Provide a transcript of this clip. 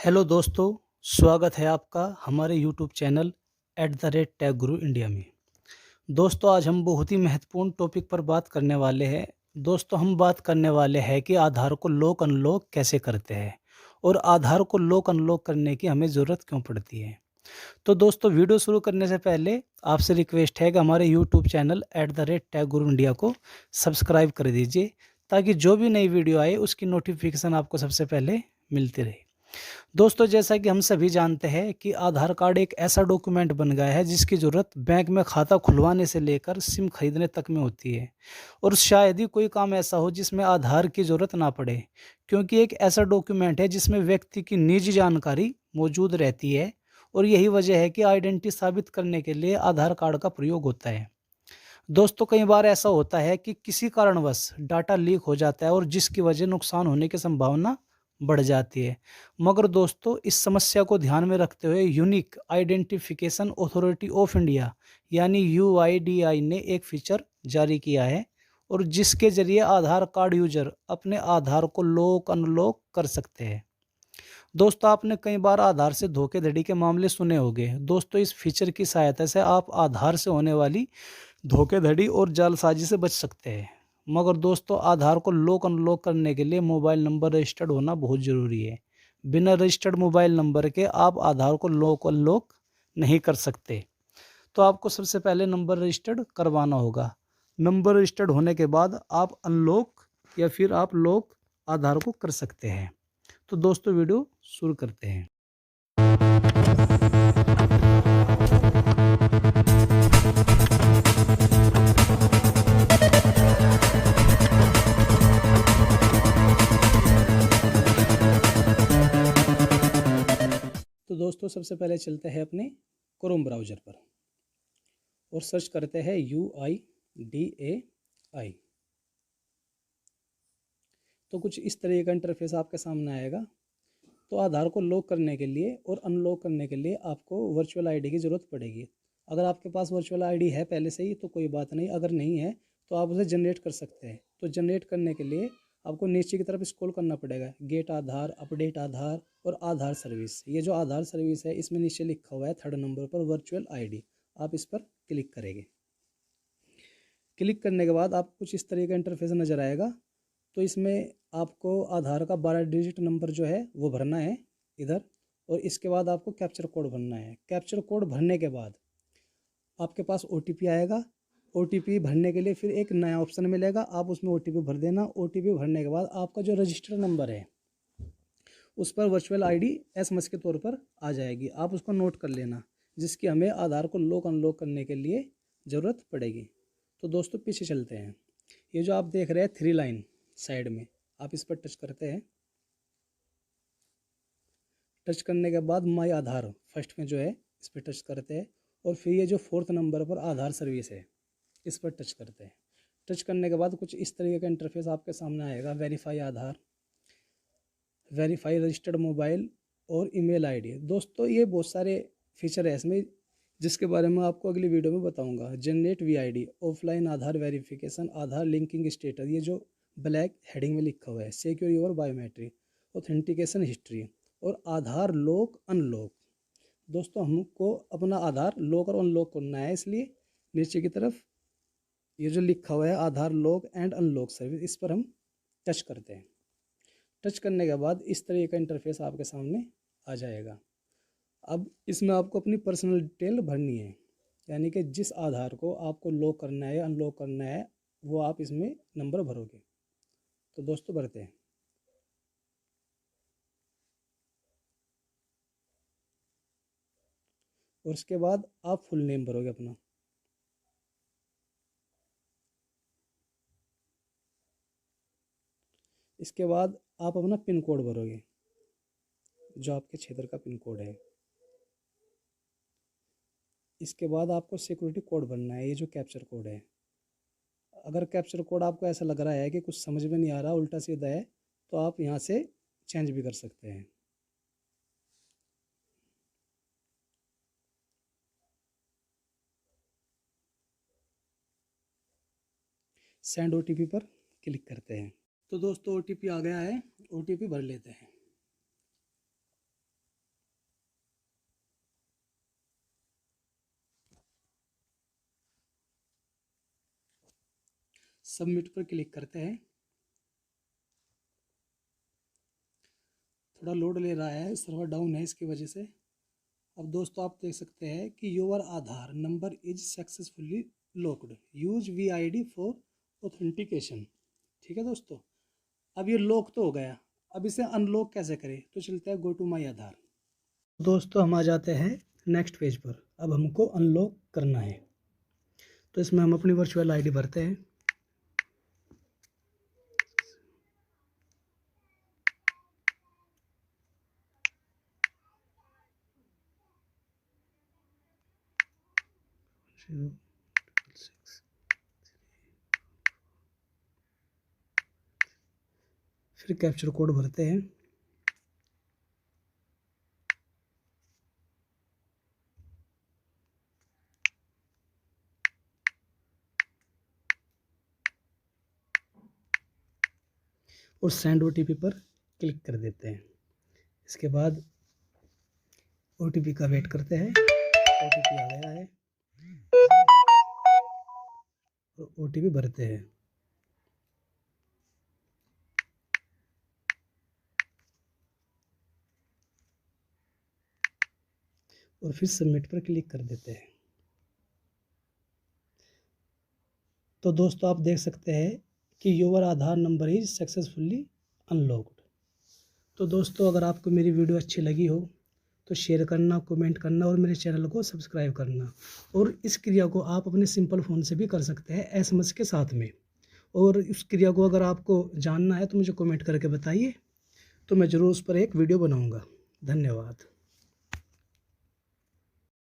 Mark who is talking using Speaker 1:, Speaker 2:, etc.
Speaker 1: Hello दोस्तों, स्वागत है आपका हमारे यूट्यूब चैनल @टेक गुरु इंडिया में। दोस्तों, आज हम बहुत ही महत्वपूर्ण टॉपिक पर बात करने वाले हैं। दोस्तों, हम बात करने वाले हैं कि आधार को लॉक अनलॉक कैसे करते हैं और आधार को लॉक अनलॉक करने की हमें ज़रूरत क्यों पड़ती है। तो दोस्तों, वीडियो शुरू करने से पहले आपसे रिक्वेस्ट है कि हमारे यूट्यूब चैनल @टेक गुरु इंडिया को सब्सक्राइब कर दीजिए, ताकि जो भी नई वीडियो आए उसकी नोटिफिकेशन आपको सबसे पहले मिलती रहे। दोस्तों, जैसा कि हम सभी जानते हैं कि आधार कार्ड एक ऐसा डॉक्यूमेंट बन गया है जिसकी ज़रूरत बैंक में खाता खुलवाने से लेकर सिम खरीदने तक में होती है, और शायद ही कोई काम ऐसा हो जिसमें आधार की ज़रूरत ना पड़े, क्योंकि एक ऐसा डॉक्यूमेंट है जिसमें व्यक्ति की निजी जानकारी मौजूद रहती है, और यही वजह है कि आइडेंटिटी साबित करने के लिए आधार कार्ड का प्रयोग होता है। दोस्तों, कई बार ऐसा होता है कि किसी कारणवश डाटा लीक हो जाता है और जिसकी वजह नुकसान होने की संभावना बढ़ जाती है। मगर दोस्तों, इस समस्या को ध्यान में रखते हुए unique identification authority of India यानी यूआईडीआई ने एक फीचर जारी किया है, और जिसके जरिए आधार कार्ड यूजर अपने आधार को लॉक अनलॉक कर सकते हैं। दोस्तों, आपने कई बार आधार से धोखाधड़ी के मामले सुने होंगे। दोस्तों, इस फीचर की सहायता से आप आधार से होने वाली धोखाधड़ी और जालसाजी से बच सकते हैं। मगर दोस्तों, आधार को लॉक अनलॉक करने के लिए मोबाइल नंबर रजिस्टर्ड होना बहुत ज़रूरी है। बिना रजिस्टर्ड मोबाइल नंबर के आप आधार को लॉक अनलॉक नहीं कर सकते। तो आपको सबसे पहले नंबर रजिस्टर्ड करवाना होगा। नंबर रजिस्टर्ड होने के बाद आप अनलॉक या फिर आप लॉक आधार को कर सकते हैं। तो दोस्तों, वीडियो शुरू करते हैं। तो दोस्तों, सबसे पहले चलते हैं अपने क्रोम ब्राउज़र पर और सर्च करते हैं UIDAI। तो कुछ इस तरह का इंटरफेस आपके सामने आएगा। तो आधार को लॉक करने के लिए और अनलॉक करने के लिए आपको वर्चुअल आईडी की ज़रूरत पड़ेगी। अगर आपके पास वर्चुअल आईडी है पहले से ही तो कोई बात नहीं, अगर नहीं है तो आप उसे जनरेट कर सकते हैं। तो जनरेट करने के लिए आपको नीचे की तरफ स्क्रॉल करना पड़ेगा, गेट आधार, अपडेट आधार और आधार सर्विस। ये जो आधार सर्विस है इसमें नीचे लिखा हुआ है 3rd नंबर पर वर्चुअल आईडी। आप इस पर क्लिक करेंगे। क्लिक करने के बाद आपको कुछ इस तरह का इंटरफेस नज़र आएगा। तो इसमें आपको आधार का 12 डिजिट नंबर जो है वो भरना है इधर, और इसके बाद आपको कैप्चर कोड भरना है। कैप्चर कोड भरने के बाद आपके पास OTP आएगा। OTP भरने के लिए फिर एक नया ऑप्शन मिलेगा, आप उसमें OTP भर देना। OTP भरने के बाद आपका जो रजिस्टर्ड नंबर है उस पर वर्चुअल आईडी SMS के तौर पर आ जाएगी। आप उसको नोट कर लेना, जिसकी हमें आधार को लॉक अनलॉक करने के लिए ज़रूरत पड़ेगी। तो दोस्तों, पीछे चलते हैं। ये जो आप देख रहे हैं 3 लाइन साइड में, आप इस पर टच करते हैं। टच करने के बाद माई आधार फर्स्ट में जो है इस पर टच करते हैं, और फिर ये जो 4th नंबर पर आधार सर्विस है इस पर टच करते हैं। टच करने के बाद कुछ इस तरीके का इंटरफेस आपके सामने आएगा। वेरीफाई आधार, वेरीफाई रजिस्टर्ड मोबाइल और ईमेल आईडी। दोस्तों, ये बहुत सारे फीचर है इसमें जिसके बारे में आपको अगली वीडियो में बताऊंगा। जनरेट VID, ऑफलाइन आधार वेरिफिकेशन, आधार लिंकिंग स्टेटस, ये जो ब्लैक हेडिंग में लिखा हुआ है, secure your biometric, authentication history और आधार लॉक अनलॉक। दोस्तों, हमको अपना आधार लॉक और अनलॉक करना है, इसलिए नीचे की तरफ ये जो लिखा हुआ है आधार लॉक एंड अनलॉक सर्विस, इस पर हम टच करते हैं। टच करने के बाद इस तरह का इंटरफेस आपके सामने आ जाएगा। अब इसमें आपको अपनी पर्सनल डिटेल भरनी है, यानी कि जिस आधार को आपको लॉक करना है अनलॉक करना है वो आप इसमें नंबर भरोगे। तो दोस्तों, भरते हैं। और उसके बाद आप फुल नेम भरोगे अपना। इसके बाद आप अपना पिन कोड भरोगे, जो आपके क्षेत्र का पिन कोड है। इसके बाद आपको सिक्योरिटी कोड भरना है, ये जो कैप्चर कोड है। अगर कैप्चर कोड आपको ऐसा लग रहा है कि कुछ समझ में नहीं आ रहा, उल्टा सीधा है, तो आप यहाँ से चेंज भी कर सकते हैं। सेंड OTP पर क्लिक करते हैं। तो दोस्तों, OTP आ गया है, OTP भर लेते हैं। सबमिट पर क्लिक करते हैं। थोड़ा लोड ले रहा है, सर्वर डाउन है इसकी वजह से। अब दोस्तों आप देख सकते हैं कि your Aadhaar number is successfully locked, use VID for authentication. ठीक है दोस्तों, अब ये लॉक तो हो गया, अब इसे अनलॉक कैसे करें? तो चलते हैं गो टू माई आधार। दोस्तों हम आ जाते हैं नेक्स्ट पेज पर। अब हमको अनलॉक करना है, तो इसमें हम अपनी वर्चुअल आईडी भरते हैं। फिर कैप्चर कोड भरते हैं। और सेंड ओटीपी पर क्लिक कर देते हैं। इसके बाद ओटीपी का वेट करते हैं। ओटीपी आ गया है और ओटीपी भरते हैं। और फिर सबमिट पर क्लिक कर देते हैं। तो दोस्तों आप देख सकते हैं कि your Aadhaar number is successfully unlocked. तो दोस्तों अगर आपको मेरी वीडियो अच्छी लगी हो तो शेयर करना, कमेंट करना और मेरे चैनल को सब्सक्राइब करना। और इस क्रिया को आप अपने सिंपल फ़ोन से भी कर सकते हैं एसएमएस के साथ में। और इस क्रिया को अगर आपको जानना है तो मुझे कमेंट करके बताइए, तो मैं ज़रूर उस पर एक वीडियो बनाऊंगा। धन्यवाद।